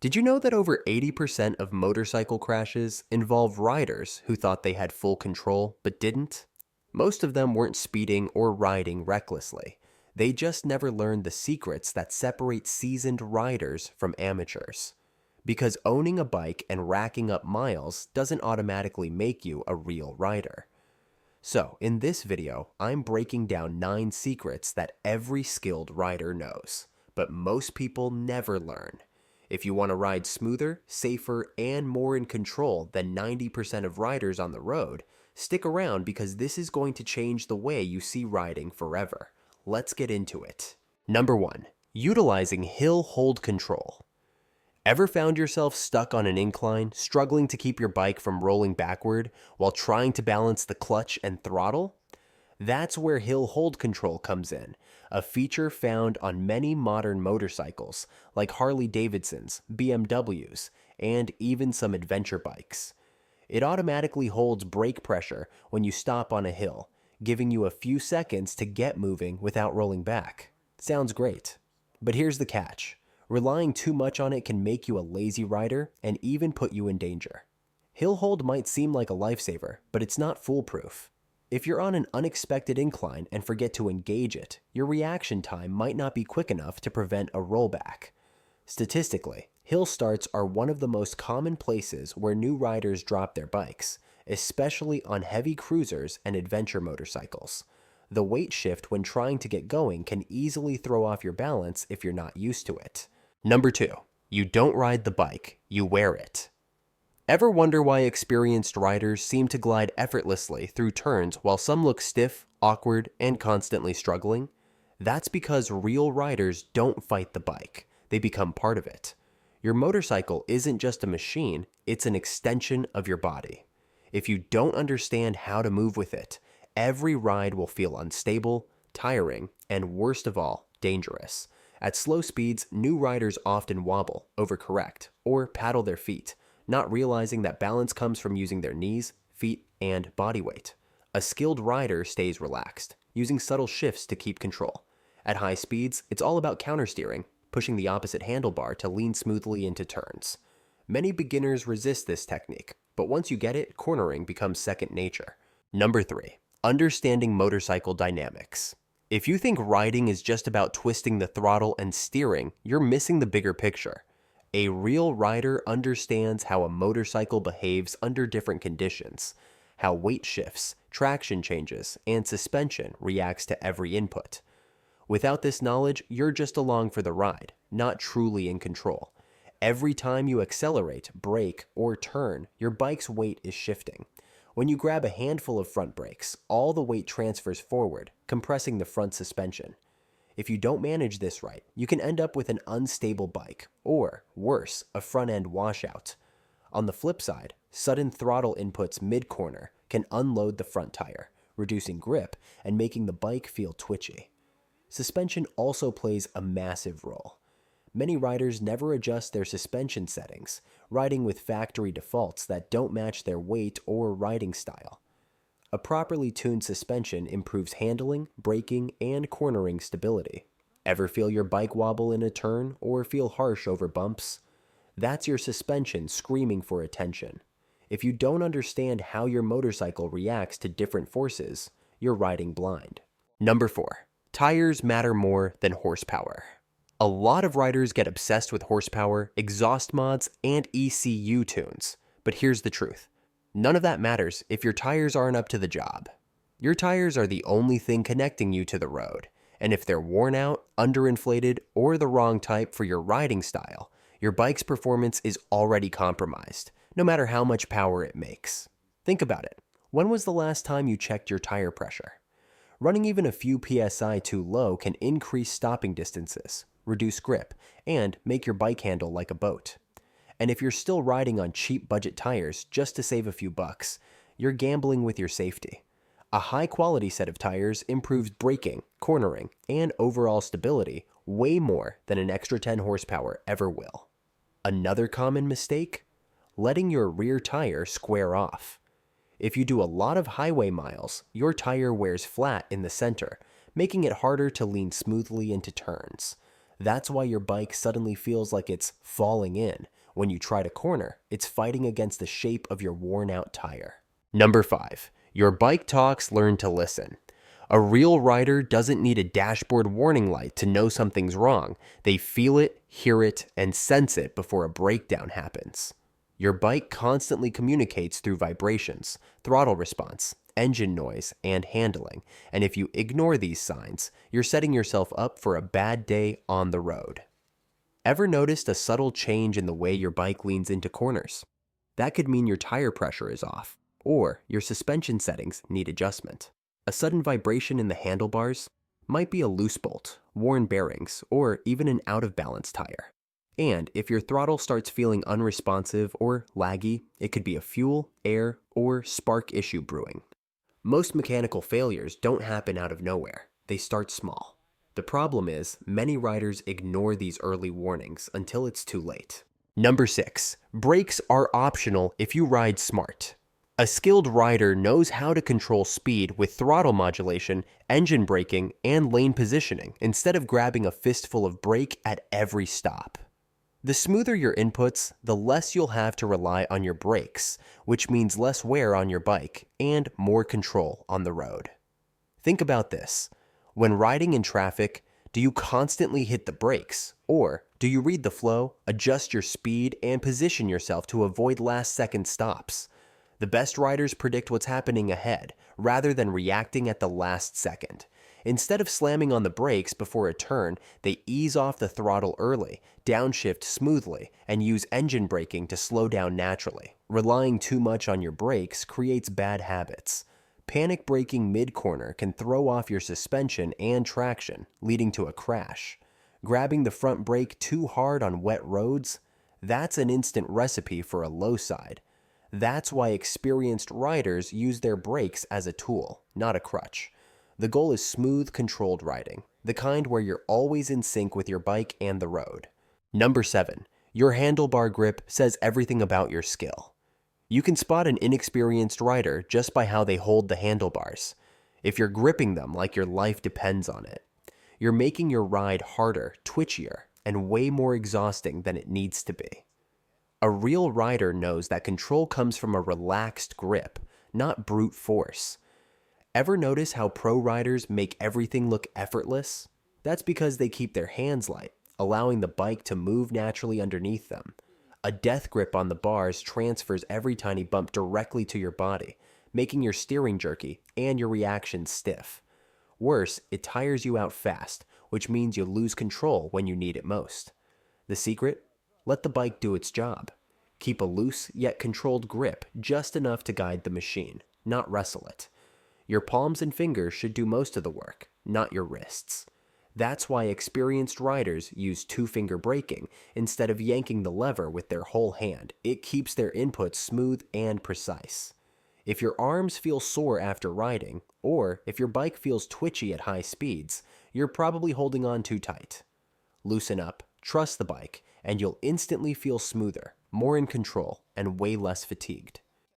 Did you know that over 80% of motorcycle crashes involve riders who thought they had full control but didn't? Most of them weren't speeding or riding recklessly. They just never learned the secrets that separate seasoned riders from amateurs. Because owning a bike and racking up miles doesn't automatically make you a real rider. So, in this video, I'm breaking down 9 secrets that every skilled rider knows, but most people never learn. If you want to ride smoother, safer, and more in control than 90% of riders on the road, stick around because this is going to change the way you see riding forever. Let's get into it. Number 1. Utilizing hill hold control. Ever found yourself stuck on an incline, struggling to keep your bike from rolling backward while trying to balance the clutch and throttle? That's where hill hold control comes in, a feature found on many modern motorcycles like Harley-Davidsons, BMWs, and even some adventure bikes. It automatically holds brake pressure when you stop on a hill, giving you a few seconds to get moving without rolling back. Sounds great. But here's the catch. Relying too much on it can make you a lazy rider and even put you in danger. Hill hold might seem like a lifesaver, but it's not foolproof. If you're on an unexpected incline and forget to engage it, your reaction time might not be quick enough to prevent a rollback. Statistically, hill starts are one of the most common places where new riders drop their bikes, especially on heavy cruisers and adventure motorcycles. The weight shift when trying to get going can easily throw off your balance if you're not used to it. Number 2. You don't ride the bike, you wear it. Ever wonder why experienced riders seem to glide effortlessly through turns while some look stiff, awkward, and constantly struggling? That's because real riders don't fight the bike, they become part of it. Your motorcycle isn't just a machine, it's an extension of your body. If you don't understand how to move with it, every ride will feel unstable, tiring, and worst of all, dangerous. At slow speeds, new riders often wobble, overcorrect, or paddle their feet, not realizing that balance comes from using their knees, feet, and body weight. A skilled rider stays relaxed, using subtle shifts to keep control. At high speeds, it's all about countersteering, pushing the opposite handlebar to lean smoothly into turns. Many beginners resist this technique, but once you get it, cornering becomes second nature. Number 3. Understanding motorcycle dynamics. If you think riding is just about twisting the throttle and steering, you're missing the bigger picture. A real rider understands how a motorcycle behaves under different conditions, how weight shifts, traction changes, and suspension reacts to every input. Without this knowledge, you're just along for the ride, not truly in control. Every time you accelerate, brake, or turn, your bike's weight is shifting. When you grab a handful of front brakes, all the weight transfers forward, compressing the front suspension. If you don't manage this right, you can end up with an unstable bike, or, worse, a front-end washout. On the flip side, sudden throttle inputs mid-corner can unload the front tire, reducing grip and making the bike feel twitchy. Suspension also plays a massive role. Many riders never adjust their suspension settings, riding with factory defaults that don't match their weight or riding style. A properly tuned suspension improves handling, braking, and cornering stability. Ever feel your bike wobble in a turn or feel harsh over bumps? That's your suspension screaming for attention. If you don't understand how your motorcycle reacts to different forces, you're riding blind. Number 4. Tires matter more than horsepower. A lot of riders get obsessed with horsepower, exhaust mods, and ECU tunes. But here's the truth. None of that matters if your tires aren't up to the job. Your tires are the only thing connecting you to the road, and if they're worn out, underinflated, or the wrong type for your riding style, your bike's performance is already compromised, no matter how much power it makes. Think about it. When was the last time you checked your tire pressure? Running even a few PSI too low can increase stopping distances, reduce grip, and make your bike handle like a boat. And if you're still riding on cheap budget tires just to save a few bucks, you're gambling with your safety. A high-quality set of tires improves braking, cornering, and overall stability way more than an extra 10 horsepower ever will. Another common mistake? Letting your rear tire square off. If you do a lot of highway miles, your tire wears flat in the center, making it harder to lean smoothly into turns. That's why your bike suddenly feels like it's falling in. When you try to corner, it's fighting against the shape of your worn out tire. Number 5. Your bike talks learn to listen. A real rider doesn't need a dashboard warning light to know something's wrong. They feel it, hear it, and sense it before a breakdown happens. Your bike constantly communicates through vibrations, throttle response, engine noise, and handling, and if you ignore these signs, you're setting yourself up for a bad day on the road. Ever noticed a subtle change in the way your bike leans into corners? That could mean your tire pressure is off, or your suspension settings need adjustment. A sudden vibration in the handlebars might be a loose bolt, worn bearings, or even an out-of-balance tire. And if your throttle starts feeling unresponsive or laggy, it could be a fuel, air, or spark issue brewing. Most mechanical failures don't happen out of nowhere. They start small. The problem is, many riders ignore these early warnings until it's too late. Number 6. Brakes are optional if you ride smart. A skilled rider knows how to control speed with throttle modulation, engine braking, and lane positioning instead of grabbing a fistful of brake at every stop. The smoother your inputs, the less you'll have to rely on your brakes, which means less wear on your bike and more control on the road. Think about this. When riding in traffic, do you constantly hit the brakes? Or do you read the flow, adjust your speed, and position yourself to avoid last-second stops? The best riders predict what's happening ahead, rather than reacting at the last second. Instead of slamming on the brakes before a turn, they ease off the throttle early, downshift smoothly, and use engine braking to slow down naturally. Relying too much on your brakes creates bad habits. Panic braking mid-corner can throw off your suspension and traction, leading to a crash. Grabbing the front brake too hard on wet roads? That's an instant recipe for a low side. That's why experienced riders use their brakes as a tool, not a crutch. The goal is smooth, controlled riding, the kind where you're always in sync with your bike and the road. Number 7. Your handlebar grip says everything about your skill. You can spot an inexperienced rider just by how they hold the handlebars. If you're gripping them like your life depends on it, you're making your ride harder, twitchier, and way more exhausting than it needs to be. A real rider knows that control comes from a relaxed grip, not brute force. Ever notice how pro riders make everything look effortless? That's because they keep their hands light, allowing the bike to move naturally underneath them. A death grip on the bars transfers every tiny bump directly to your body, making your steering jerky and your reactions stiff. Worse, it tires you out fast, which means you lose control when you need it most. The secret? Let the bike do its job. Keep a loose yet controlled grip, just enough to guide the machine, not wrestle it. Your palms and fingers should do most of the work, not your wrists. That's why experienced riders use two-finger braking instead of yanking the lever with their whole hand. It keeps their inputs smooth and precise. If your arms feel sore after riding, or if your bike feels twitchy at high speeds, you're probably holding on too tight. Loosen up, trust the bike, and you'll instantly feel smoother, more in control, and way less fatigued.